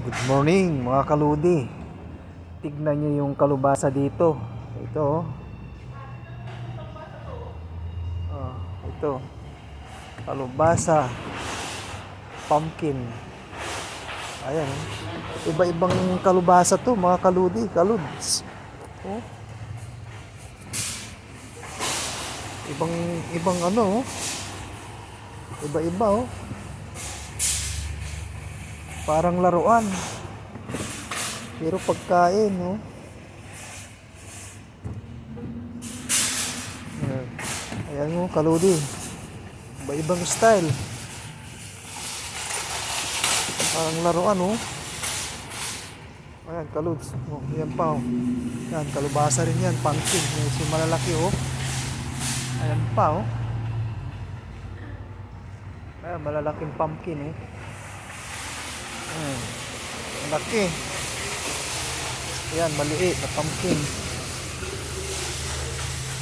Good morning mga kaludi. Tignan nyo yung kalubasa dito. Ito oh. Ito. Kalubasa. Pumpkin. Ayan oh. Iba-ibang kalubasa to mga kaludi. Kaluds. Oh. Ibang ano oh. Iba-iba oh. Parang laruan. Pero pagkain, no? Ayan mo, kaludi. Iba-ibang style. Parang laruan, no? Ayan, kaluds. Oh, yan pa, oh. Ayan, kalubasa rin yan. Pumpkin. Medyo malalaki, oh. Ayan pa, oh. Ayan, malalaking pumpkin, eh. Ayan. Malaki. Ayan, maliit na pumpkin.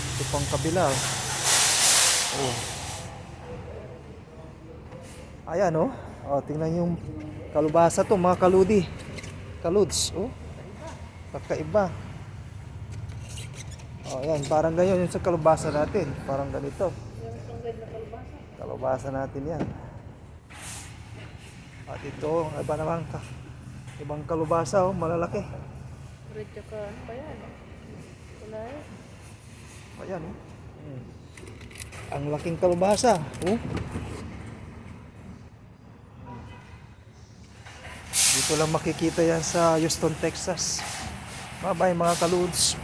Ito pang kabila. Oh. Ayan, oh. Oh, tingnan yung kalubasa to, mga kaludi. Kaluds, oh. Kakaiba. Oh, ayan, parang ganyan yung sa kalubasa natin. Parang ganito. Kalubasa natin yan. At ito, iba naman ibang kalubasa, oh, malalaki. Diretso ka, ano ba yan? Wala eh. Ayan, oh. Ang laking kalubasa, oh. Dito lang makikita yan sa Houston, Texas. Bye bye mga kaluds.